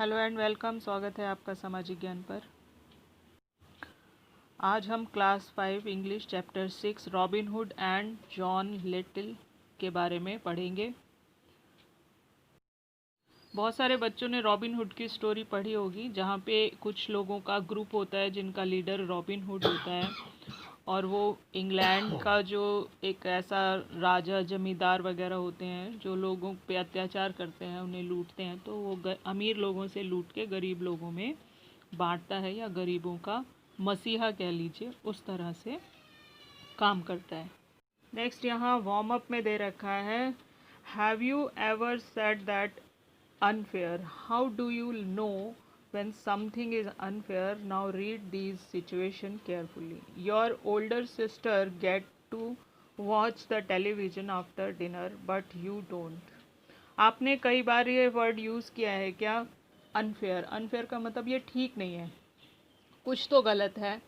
Hello and welcome. स्वागत है आपका सामाजिक ज्ञान पर। आज हम class 5 English chapter 6 robin hood and John little के बारे में पढ़ेंगे। बहुत सारे बच्चों ने रॉबिन हुड की स्टोरी पढ़ी होगी, जहाँ पे कुछ लोगों का ग्रुप होता है जिनका लीडर रॉबिन हुड होता है और वो इंग्लैंड का जो एक ऐसा राजा जमींदार वगैरह होते हैं जो लोगों पे अत्याचार करते हैं, उन्हें लूटते हैं, तो वो अमीर लोगों से लूट के गरीब लोगों में बांटता है, या गरीबों का मसीहा कह लीजिए, उस तरह से काम करता है। नेक्स्ट यहाँ वार्म अप में दे रखा है, have you ever said that unfair? How do you know when something is unfair? Now read these situation carefully. Your older sister get to watch the television after dinner but you don't. आपने कई बार ये word use किया है क्या? Unfair. Unfair का मतलब ये ठीक नहीं है, कुछ तो गलत है।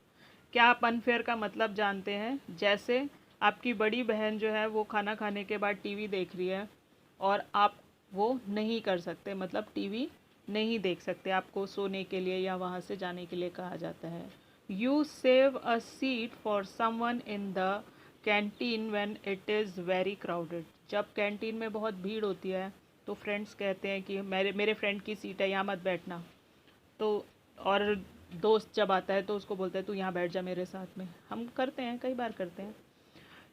क्या आप अनफेयर का मतलब जानते हैं? जैसे आपकी बड़ी बहन जो है वो खाना खाने के बाद टीवी देख रही है और आप वो नहीं कर सकते, मतलब टीवी नहीं देख सकते, आपको सोने के लिए या वहाँ से जाने के लिए कहा जाता है। You save a seat for someone in the canteen when it is very crowded. जब कैंटीन में बहुत भीड़ होती है तो फ्रेंड्स कहते हैं कि मेरे फ्रेंड की सीट है, यहाँ मत बैठना। तो और दोस्त जब आता है तो उसको बोलते हैं तू यहाँ बैठ जा मेरे साथ में। हम करते हैं, कई बार करते हैं।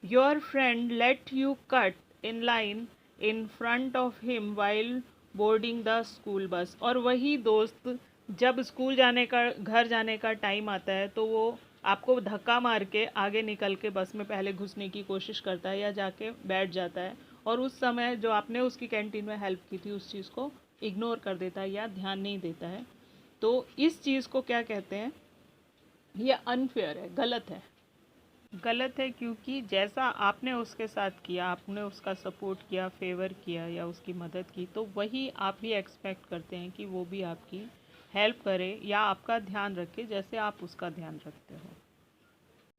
Your friend let you cut in line in front of him while boarding the school bus. और वही दोस्त जब स्कूल जाने का, घर जाने का टाइम आता है तो वो आपको धक्का मार के आगे निकल के बस में पहले घुसने की कोशिश करता है या जाके बैठ जाता है, और उस समय जो आपने उसकी कैंटीन में हेल्प की थी उस चीज़ को इग्नोर कर देता है या ध्यान नहीं देता है। तो इस चीज़ को क्या कहते हैं? ये अनफेयर है, गलत है। गलत है क्योंकि जैसा आपने उसके साथ किया, आपने उसका सपोर्ट किया, फेवर किया या उसकी मदद की, तो वही आप भी एक्सपेक्ट करते हैं कि वो भी आपकी हेल्प करे या आपका ध्यान रखे जैसे आप उसका ध्यान रखते हो।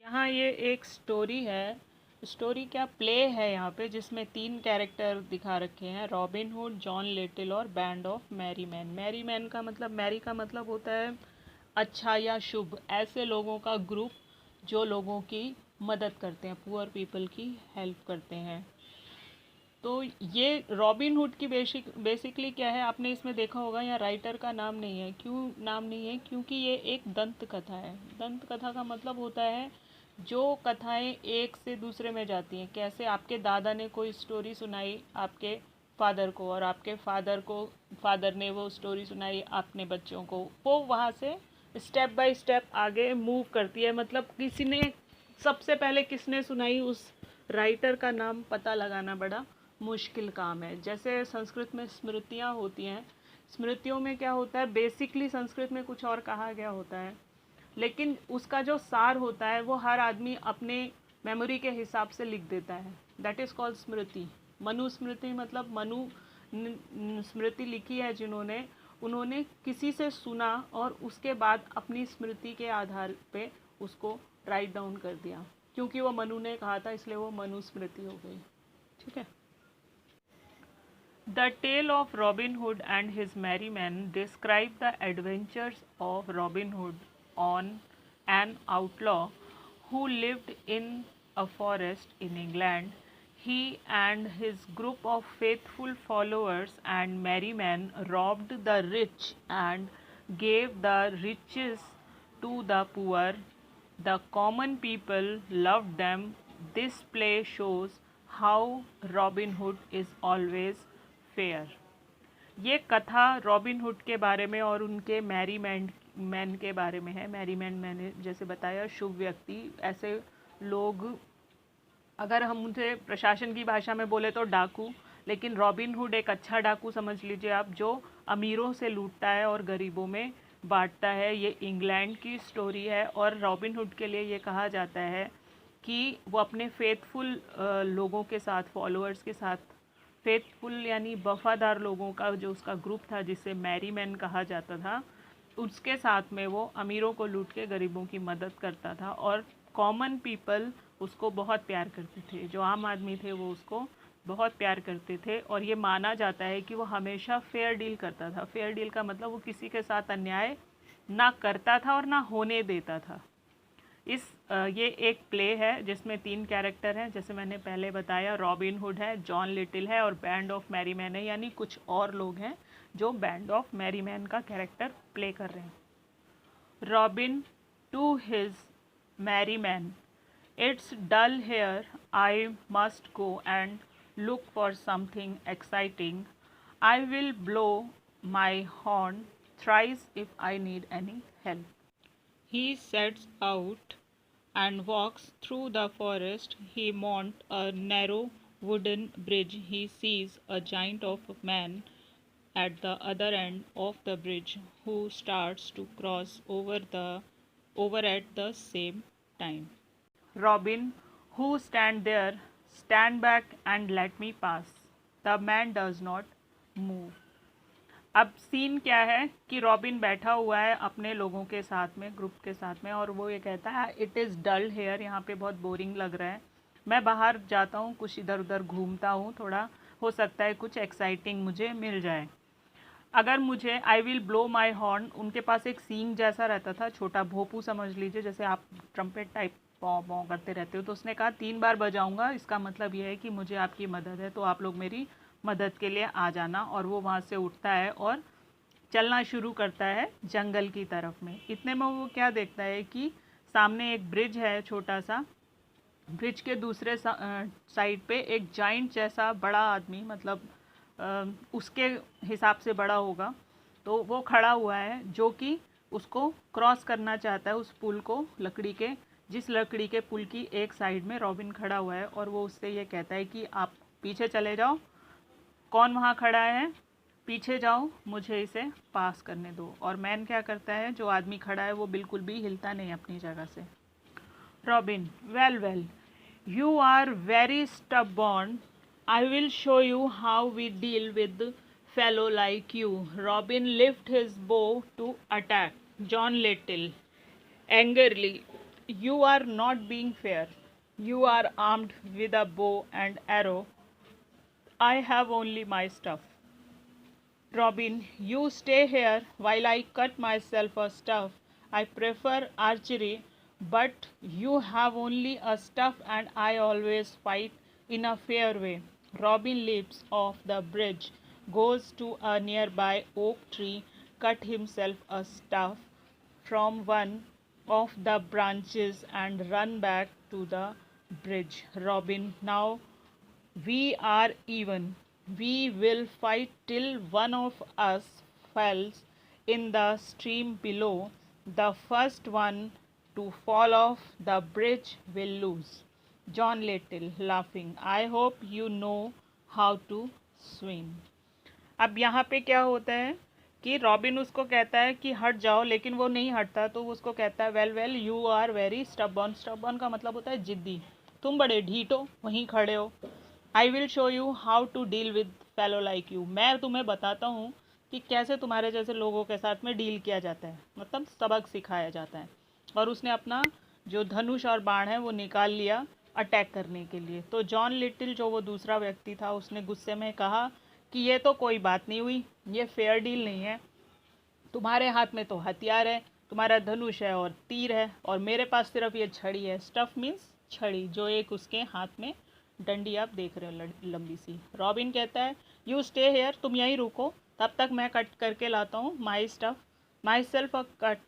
यहाँ ये एक स्टोरी है, स्टोरी क्या प्ले है यहाँ पे, जिसमें 3 कैरेक्टर दिखा रखे हैं, रॉबिन हुड, जॉन लिटिल और band of merry men. Merry men का मतलब, मैरी का मतलब होता है अच्छा या शुभ, ऐसे लोगों का ग्रुप जो लोगों की मदद करते हैं, पुअर पीपल की हेल्प करते हैं। तो ये रॉबिन हुड की बेसिकली क्या है, आपने इसमें देखा होगा, यहाँ राइटर का नाम नहीं है। क्यों नाम नहीं है? क्योंकि ये एक दंत कथा है। दंत कथा का मतलब होता है जो कथाएं एक से दूसरे में जाती हैं। कैसे आपके दादा ने कोई स्टोरी सुनाई आपके फादर को, और आपके फादर ने वो स्टोरी सुनाई अपने बच्चों को, वो वहाँ से स्टेप बाय स्टेप आगे मूव करती है। मतलब किसी ने सबसे पहले किसने सुनाई, उस राइटर का नाम पता लगाना बड़ा मुश्किल काम है। जैसे संस्कृत में स्मृतियाँ होती हैं, स्मृतियों में क्या होता है, बेसिकली संस्कृत में कुछ और कहा गया होता है, लेकिन उसका जो सार होता है वो हर आदमी अपने मेमोरी के हिसाब से लिख देता है। दैट इज़ कॉल्ड स्मृति। मनुस्मृति मतलब मनु स्मृति लिखी है जिन्होंने, उन्होंने किसी से सुना और उसके बाद अपनी स्मृति के आधार पे उसको राइट डाउन कर दिया। क्योंकि वो मनु ने कहा था इसलिए वो मनुस्मृति हो गई। ठीक है। The tale of Robin Hood and his merry men describe the adventures of Robin Hood, an outlaw who lived in a forest in England. He and his group of faithful followers and merry men robbed the rich and gave the riches to the poor. The common people loved them. This play shows how Robin Hood is always fair. ये कथा robin hood के बारे में और उनके Mary man के बारे में है। मैरी मैन मैंने जैसे बताया शुभ व्यक्ति, ऐसे लोग, अगर हम उनसे प्रशासन की भाषा में बोले तो डाकू, लेकिन रॉबिन हुड एक अच्छा डाकू समझ लीजिए आप, जो अमीरों से लूटता है और गरीबों में बांटता है। ये इंग्लैंड की स्टोरी है और रॉबिन हुड के लिए ये कहा जाता है कि वो अपने फेथफुल लोगों के साथ, फॉलोअर्स के साथ, फेथफुल यानी वफादार लोगों का जो उसका ग्रुप था जिसे मैरी मैन कहा जाता था, उसके साथ में वो अमीरों को लूट के गरीबों की मदद करता था और कॉमन पीपल उसको बहुत प्यार करते थे। जो आम आदमी थे वो उसको बहुत प्यार करते थे और ये माना जाता है कि वो हमेशा फेयर डील करता था। फेयर डील का मतलब वो किसी के साथ अन्याय ना करता था और ना होने देता था। ये एक प्ले है जिसमें 3 कैरेक्टर हैं, जैसे मैंने पहले बताया। रॉबिन हुड है, जॉन लिटिल है और बैंड ऑफ मैरी मैन है, यानी कुछ और लोग हैं जो बैंड ऑफ मैरी मैन का कैरेक्टर प्ले कर रहे हैं। Robin to his merry men, it's dull here, I must go and look for something exciting. I will blow my horn thrice if I need any help. He sets out and walks through the forest. He mounts a narrow wooden bridge. He sees a giant of a man at the other end of the bridge who starts to cross over at the same time. Robin, who stand there, stand back and let me pass. The man does not move. अब scene क्या है कि robin बैठा हुआ है अपने लोगों के साथ में, ग्रुप के साथ में, और वो ये कहता है इट इज़ डल हेयर, यहाँ पे बहुत बोरिंग लग रहा है, मैं बाहर जाता हूँ, कुछ इधर उधर घूमता हूँ, थोड़ा हो सकता है कुछ एक्साइटिंग मुझे मिल जाए। अगर मुझे I will blow my horn, उनके पास एक सींग जैसा रहता था, छोटा भोपू समझ लीजिए, जैसे आप ट्रम्पेट टाइप पौ पौ करते रहते हो, तो उसने कहा 3 बार बजाऊंगा, इसका मतलब ये है कि मुझे आपकी मदद है, तो आप लोग मेरी मदद के लिए आ जाना। और वो वहाँ से उठता है और चलना शुरू करता है जंगल की तरफ में। इतने में वो क्या देखता है कि सामने एक ब्रिज है छोटा सा, ब्रिज के दूसरे साइड पे एक जाइंट जैसा बड़ा आदमी, मतलब उसके हिसाब से बड़ा होगा, तो वो खड़ा हुआ है, जो कि उसको क्रॉस करना चाहता है, उस पुल को, जिस लकड़ी के पुल की एक साइड में रॉबिन खड़ा हुआ है, और वो उससे ये कहता है कि आप पीछे चले जाओ। कौन वहाँ खड़ा है? पीछे जाओ, मुझे इसे पास करने दो। और मैन क्या करता है, जो आदमी खड़ा है वो बिल्कुल भी हिलता नहीं अपनी जगह से। Robin, well well, you are very stubborn. I will show you how we deal with fellow like you. Robin lifted his bow to attack John Little angrily. You are not being fair. You are armed with a bow and arrow. I have only my stuff. Robin, you stay here while I cut myself a stuff. I prefer archery, but you have only a stuff and I always fight in a fair way. Robin leaps off the bridge, goes to a nearby oak tree, cut himself a stuff from one of the branches and run back to the bridge. Robin, now we are even. We will fight till one of us falls in the stream below. The first one to fall off the bridge will lose. John Little laughing. I hope you know how to swim. अब यहाँ पे क्या होता है कि robin उसको कहता है कि हट जाओ, लेकिन वो नहीं हटता, तो वो उसको कहता है well well, you are very stubborn. Stubborn का मतलब होता है जिद्दी, तुम बड़े ढीठ हो, वहीं खड़े हो। I will show you how to deal with fellow like you, मैं तुम्हें बताता हूँ कि कैसे तुम्हारे जैसे लोगों के साथ में डील किया जाता है, मतलब सबक सिखाया जाता है। और उसने अपना जो धनुष और बाण है वो निकाल लिया अटैक करने के लिए। तो जॉन लिटिल, जो वो दूसरा व्यक्ति था, उसने गुस्से में कहा कि ये तो कोई बात नहीं हुई, ये फेयर डील नहीं है, तुम्हारे हाथ में तो हथियार है, तुम्हारा धनुष है और तीर है, और मेरे पास सिर्फ ये छड़ी है। स्टफ मीन्स छड़ी, जो एक उसके हाथ में डंडी आप देख रहे हो लंबी सी। रॉबिन कहता है यू स्टे हेयर, तुम यहीं रुको, तब तक मैं कट करके लाता हूँ my self a cut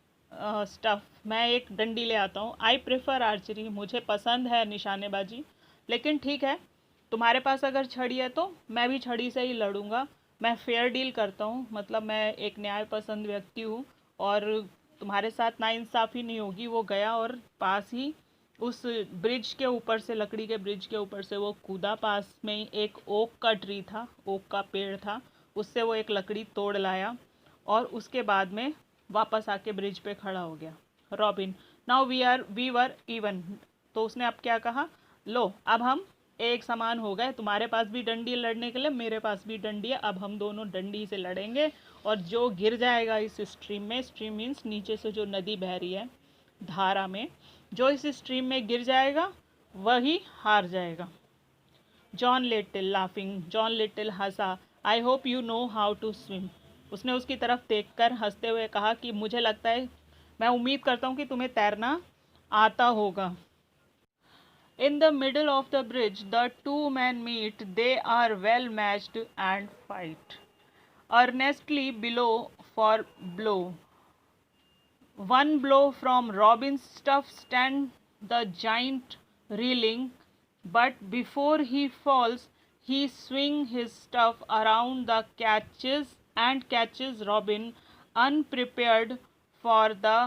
stuff, मैं एक डंडी ले आता हूँ। आई प्रेफर आर्चरी, मुझे पसंद है निशानेबाजी, लेकिन ठीक है, तुम्हारे पास अगर छड़ी है तो मैं भी छड़ी से ही लड़ूंगा। मैं फेयर डील करता हूँ, मतलब मैं एक न्याय पसंद व्यक्ति हूँ, और तुम्हारे साथ नाइंसाफ़ी नहीं होगी। वो गया और पास ही उस ब्रिज के ऊपर से, लकड़ी के ब्रिज के ऊपर से वो कूदा। पास में ही एक ओक का ट्री था, ओक का पेड़ था, उससे वो एक लकड़ी तोड़ लाया और उसके बाद में वापस आके ब्रिज पे खड़ा हो गया। Robin, now we were even, तो उसने अब क्या कहा, लो अब हम एक समान हो गए, तुम्हारे पास भी डंडी है लड़ने के लिए, मेरे पास भी डंडी है, अब हम दोनों डंडी से लड़ेंगे, और जो गिर जाएगा इस स्ट्रीम में, स्ट्रीम मीन्स नीचे से जो नदी बह रही है धारा में, जो इस स्ट्रीम में गिर जाएगा वही हार जाएगा। John Little laughing, John Little हंसा। I hope you know how to swim. उसने उसकी तरफ देखकर हंसते हुए कहा कि मुझे लगता है, मैं उम्मीद करता हूँ कि तुम्हें तैरना आता होगा। In the middle of the bridge, the two men meet. They are well matched and fight earnestly below for blow. One blow from Robin's staff stands the giant reeling, but before he falls, he swings his staff around the catches Robin, unprepared for the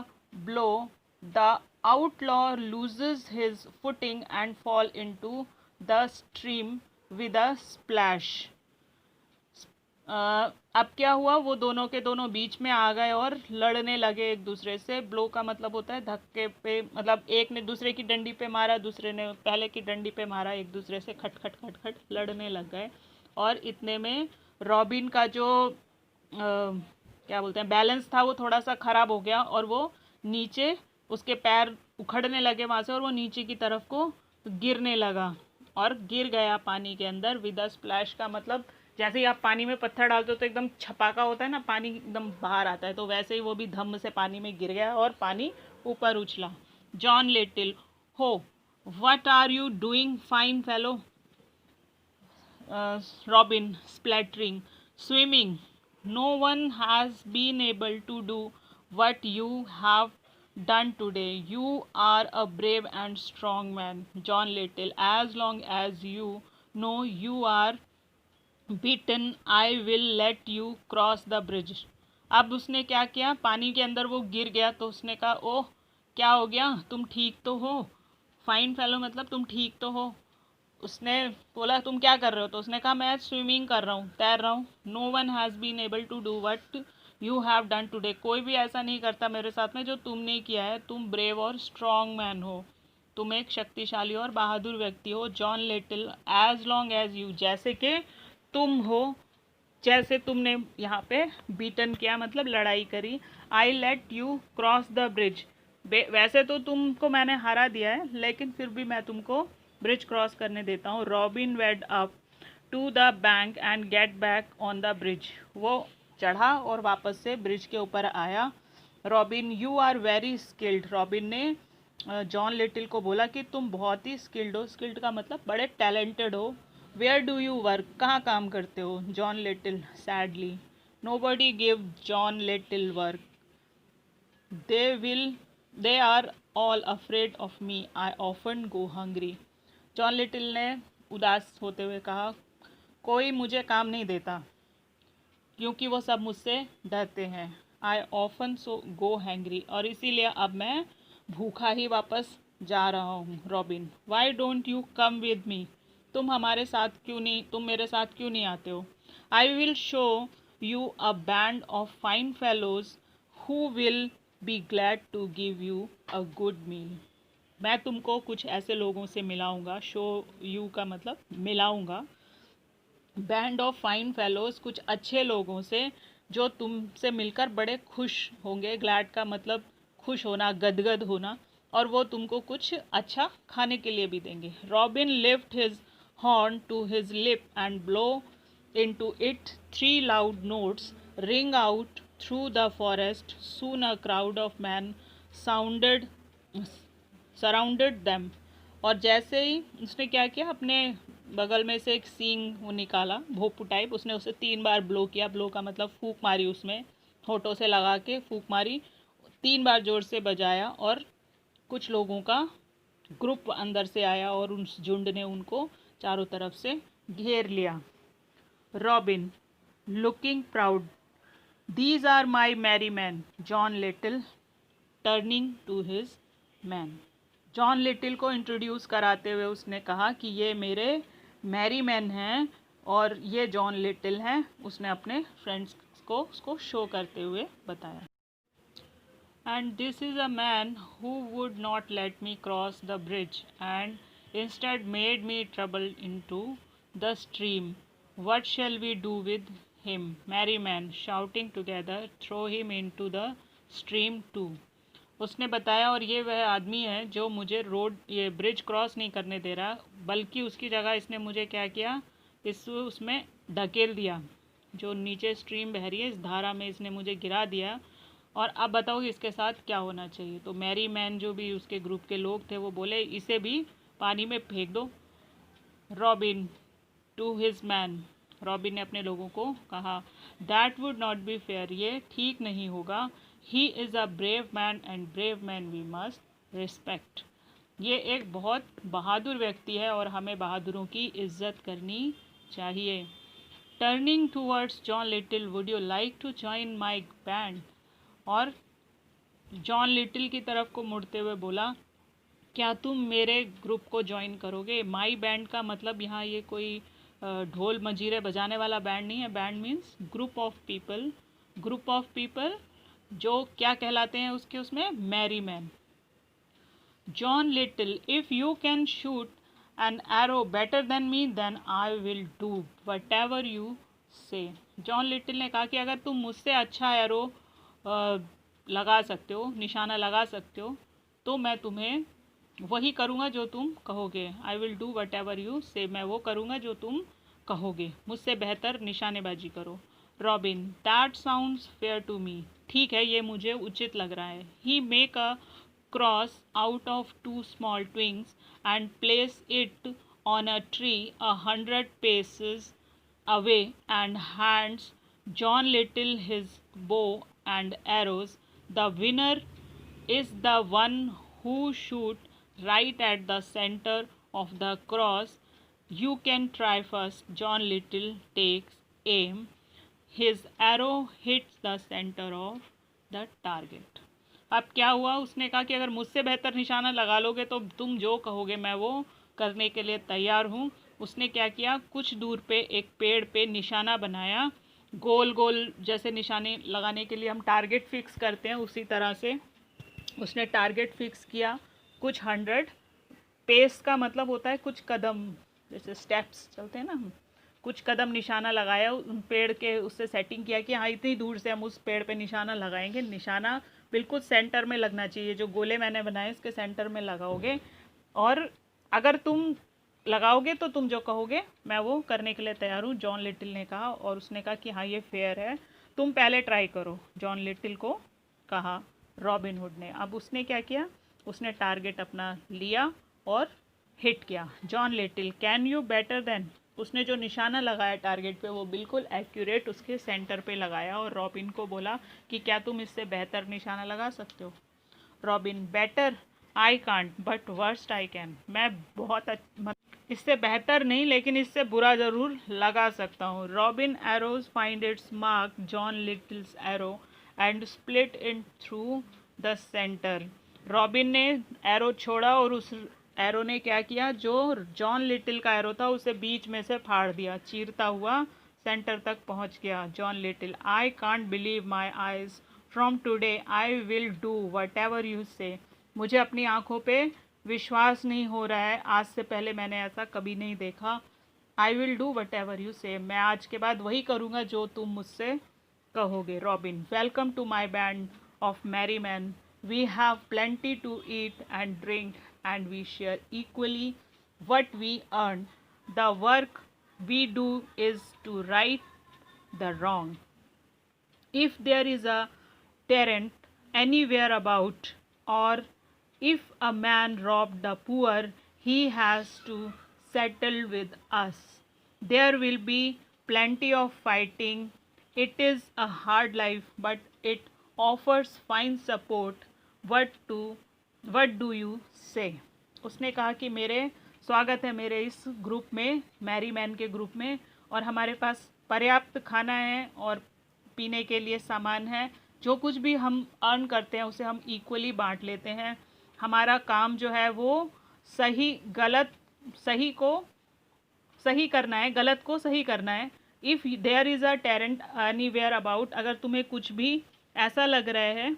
blow. The outlaw loses his footing and falls into the stream with a splash. अब क्या हुआ, वो दोनों के दोनों बीच में आ गए और लड़ने लगे एक दूसरे से। ब्लो का मतलब होता है धक्के पे, मतलब एक ने दूसरे की डंडी पे मारा, दूसरे ने पहले की डंडी पे मारा, एक दूसरे से खट खट खट खट लड़ने लग गए। और इतने में रॉबिन का जो क्या बोलते हैं बैलेंस था वो थोड़ा सा ख़राब हो गया और वो नीचे, उसके पैर उखड़ने लगे वहाँ से और वो नीचे की तरफ को गिरने लगा और गिर गया पानी के अंदर। विद अ स्प्लैश का मतलब जैसे ही आप पानी में पत्थर डालते हो तो एकदम छपाका होता है ना, पानी एकदम बाहर आता है, तो वैसे ही वो भी धम्म से पानी में गिर गया और पानी ऊपर उछला। John Little, ho what are you doing fine fellow? Robin splattering, swimming, no one has been able to do what you have done today. You are a brave and strong man. John Little, as long as you know you are beaten, I will let you cross the bridge. अब उसने क्या किया, पानी के अंदर वो गिर गया तो उसने कहा, ओह क्या हो गया, तुम ठीक तो हो? फाइन फेलो मतलब तुम ठीक तो हो। उसने बोला तुम क्या कर रहे हो, तो उसने कहा मैं स्विमिंग कर रहा हूँ, तैर रहा हूँ। No one has been able to do what you have done today. कोई भी ऐसा नहीं करता मेरे साथ में जो तुमने किया है। तुम ब्रेव और स्ट्रॉन्ग मैन हो, तुम एक शक्तिशाली और बहादुर व्यक्ति हो। John Little, as long as you, जैसे कि तुम हो, जैसे तुमने यहाँ पे बीटन किया मतलब लड़ाई करी। I let you cross the bridge, वैसे तो तुमको मैंने हरा दिया है लेकिन फिर भी मैं तुमको ब्रिज क्रॉस करने देता हूँ। Robin wade up to the bank and get back on the bridge. वो चढ़ा और वापस से ब्रिज के ऊपर आया। Robin, you are very skilled. Robin ने जॉन लिटिल को बोला कि तुम बहुत ही स्किल्ड हो। स्किल्ड का मतलब बड़े टैलेंटेड हो। वेयर डू यू वर्क, कहाँ काम करते हो? John Little sadly, nobody give John Little work, they are all afraid of me, I often go hungry. John Little ने उदास होते हुए कहा, कोई मुझे काम नहीं देता क्योंकि वो सब मुझसे डरते हैं। I often so go hangry, और इसीलिए अब मैं भूखा ही वापस जा रहा हूँ। Robin, why don't you come with me, तुम मेरे साथ क्यों नहीं आते हो? I will show you a band of fine fellows who will be glad to give you a good meal. मैं तुमको कुछ ऐसे लोगों से मिलाऊंगा, शो यू का मतलब मिलाऊंगा, बैंड ऑफ फाइन फेलोज कुछ अच्छे लोगों से जो तुमसे मिलकर बड़े खुश होंगे। ग्लैड का मतलब खुश होना, गदगद होना, और वो तुमको कुछ अच्छा खाने के लिए भी देंगे। Robin lift his horn to his lip and blow into it. 3 loud notes ring out through the forest. Soon a crowd of men sounded surrounded them. और जैसे ही उसने क्या किया, अपने बगल में से एक सींग वो निकाला, भोपू टाइप, उसने उसे 3 बार ब्लो किया। ब्लो का मतलब फूंक मारी, उसमें होठों से लगा के फूंक मारी, 3 बार जोर से बजाया और कुछ लोगों का ग्रुप अंदर से आया और उस झुंड ने उनको चारों तरफ से घेर लिया। Robin, looking proud, these are my merry men. John Little, turning to his men. John Little को इंट्रोड्यूस कराते हुए उसने कहा कि ये मेरे मैरी मैन हैं और ये जॉन लिटिल हैं। उसने अपने फ्रेंड्स को उसको शो करते हुए बताया। And this is a man who would not let me cross the bridge and instead made me trouble into the stream. What shall we do with him? Merry men, shouting together, throw him into the stream too. उसने बताया, और ये वह आदमी है जो मुझे ये ब्रिज क्रॉस नहीं करने दे रहा, बल्कि उसकी जगह इसने मुझे क्या किया, उसमें ढकेल दिया। जो नीचे स्ट्रीम बह रही है, इस धारा में इसने मुझे गिरा दिया। और अब बताओ कि इसके साथ क्या होना चाहिए। तो मैरी मैन जो भी उसके ग्रुप के लोग थे वो बोले, इसे भी पानी में फेंक दो। Robin to his men, Robin ने अपने लोगों को कहा, that would not be fair, ये ठीक नहीं होगा। He is a brave man and brave man we must respect. ये एक बहुत बहादुर व्यक्ति है और हमें बहादुरों की इज्जत करनी चाहिए। Turning towards John Little, would you like to join my band. और जॉन लिटिल की तरफ को मुड़ते हुए बोला, क्या तुम मेरे ग्रुप को ज्वाइन करोगे। माई बैंड का मतलब यहाँ ये कोई ढोल मंजीरे बजाने वाला बैंड नहीं है। Band means group of people. Group of people जो क्या कहलाते हैं उसके उसमें, merry men. John Little, if you can shoot an arrow better than me then I will do whatever you say. John Little ने कहा कि अगर तुम मुझसे अच्छा एरो लगा सकते हो, निशाना लगा सकते हो, तो मैं तुम्हें वही करूँगा जो तुम कहोगे। आई will do whatever you से, मैं वो करूँगा जो तुम कहोगे। मुझसे बेहतर निशानेबाजी करो। Robin, that sounds fair to me, ठीक है, ये मुझे उचित लग रहा है। He make a cross out of 2 small twigs and place it on a tree 100 paces away and hands John Little his bow and arrows. The winner is the one who shoot right at the center of the cross. You can try first. John Little takes aim. His arrow hits the center of the target. अब क्या हुआ, उसने कहा कि अगर मुझसे बेहतर निशाना लगा लोगे तो तुम जो कहोगे मैं वो करने के लिए तैयार हूँ। उसने क्या किया, कुछ दूर पे एक पेड़ पे निशाना बनाया, गोल गोल जैसे निशाने लगाने के लिए हम टारगेट फिक्स करते हैं, उसी तरह से उसने टारगेट फिक्स किया। कुछ 100 पेस का मतलब होता है कुछ कदम, जैसे स्टेप्स चलते हैं ना हम, कुछ कदम निशाना लगाया उन पेड़ के, उससे सेटिंग किया कि हाँ इतनी दूर से हम उस पेड़ पे निशाना लगाएंगे। निशाना बिल्कुल सेंटर में लगना चाहिए, जो गोले मैंने बनाए इसके सेंटर में लगाओगे, और अगर तुम लगाओगे तो तुम जो कहोगे मैं वो करने के लिए तैयार हूँ, जॉन लिटिल ने कहा। और उसने कहा कि हाँ ये फेयर है, तुम पहले ट्राई करो, जॉन लिटिल को कहा रॉबिन हुड ने। अब उसने क्या किया, उसने टारगेट अपना लिया और हिट किया। John little, can you better than, उसने जो निशाना लगाया टारगेट पे वो बिल्कुल एक्यूरेट उसके सेंटर पे लगाया, और रॉबिन को बोला कि क्या तुम इससे बेहतर निशाना लगा सकते हो। Robin, better I can't but worst I can, मैं बहुत इससे बेहतर नहीं लेकिन इससे बुरा ज़रूर लगा सकता हूँ। Robin arrows find its mark John Littles arrow and split in through the centre. Robin ने एरो छोड़ा और उस एरो ने क्या किया, जो जॉन लिटिल का एरो था उसे बीच में से फाड़ दिया, चीरता हुआ सेंटर तक पहुंच गया। John little, I can't believe my eyes, from today I will do whatever you से। मुझे अपनी आंखों पे विश्वास नहीं हो रहा है, आज से पहले मैंने ऐसा कभी नहीं देखा। आई will do whatever you से, मैं आज के बाद वही करूँगा जो तुम मुझसे कहोगे। Robin, welcome to my band of merry men, we have plenty to eat and drink and we share equally what we earn. The work we do is to right the wrong. If there is a tyrant anywhere about, or if a man robbed the poor, he has to settle with us. There will be plenty of fighting. It is a hard life, but it offers fine support. What do you से। उसने कहा कि मेरे स्वागत है मेरे इस group में, मैरी मैन के ग्रुप में, और हमारे पास पर्याप्त खाना है और पीने के लिए सामान है। जो कुछ भी हम अर्न करते हैं उसे हम इक्वली बांट लेते हैं। हमारा काम जो है वो सही को सही करना है, गलत को सही करना है। If there is a tyrant anywhere about, अगर तुम्हें कुछ भी ऐसा लग रहा है,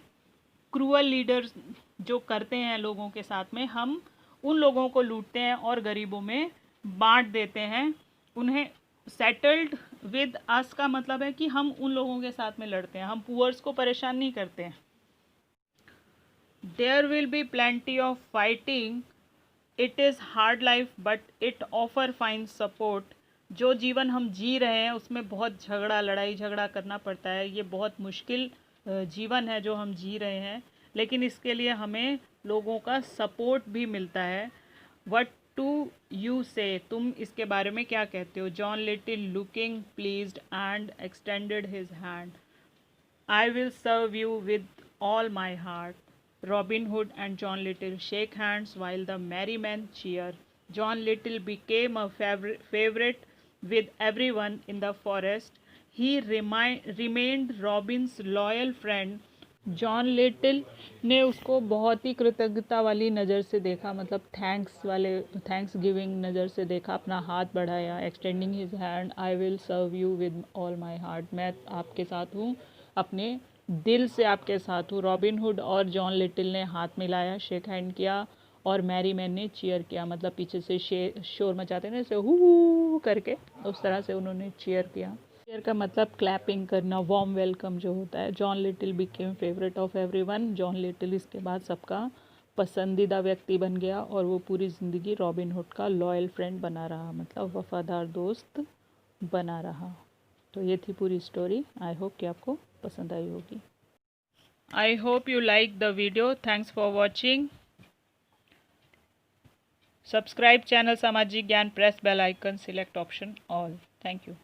क्रूअल लीडर्स जो करते हैं लोगों के साथ में, हम उन लोगों को लूटते हैं और गरीबों में बांट देते हैं उन्हें। सेटल्ड विद अस का मतलब है कि हम उन लोगों के साथ में लड़ते हैं, हम पुअर्स को परेशान नहीं करते हैं। There will be plenty of fighting, it is hard life but it offer fine support. जो जीवन हम जी रहे हैं उसमें बहुत झगड़ा, लड़ाई झगड़ा करना पड़ता है। ये बहुत मुश्किल जीवन है जो हम जी रहे हैं, लेकिन इसके लिए हमें लोगों का सपोर्ट भी मिलता है। वट टू यू से, तुम इसके बारे में क्या कहते हो? John Little looking pleased and extended his hand, I will serve you with all my heart. Robin Hood and John Little shake hands while the merry men cheer. John Little became a favorite with everyone in the forest. He remained Robin's loyal friend. John Little ने उसको बहुत ही कृतज्ञता वाली नज़र से देखा, मतलब thanks giving नज़र से देखा। अपना हाथ बढ़ाया, extending his hand, I will serve you with all my heart, मैं आपके साथ हूँ, अपने दिल से आपके साथ हूँ। रॉबिन हुड और जॉन लिटिल ने हाथ मिलाया, शेक हैंड किया, और मैरी मैन ने चीयर किया, मतलब पीछे से शोर मचाते हैं जैसे हू करके, उस तरह से उन्होंने चीयर किया। चीयर का मतलब क्लैपिंग करना, वार्म वेलकम जो होता है। John little became favourite of everyone, John little इसके बाद सबका पसंदीदा व्यक्ति बन गया, और वो पूरी ज़िंदगी रॉबिन हुड का लॉयल फ्रेंड बना रहा, मतलब वफादार दोस्त बना रहा। तो ये थी पूरी स्टोरी। आई होप कि आपको पसंद आई होगी। I hope you like the video. Thanks for watching. Subscribe channel Samajik Gyan, press bell icon, select option all. Thank you.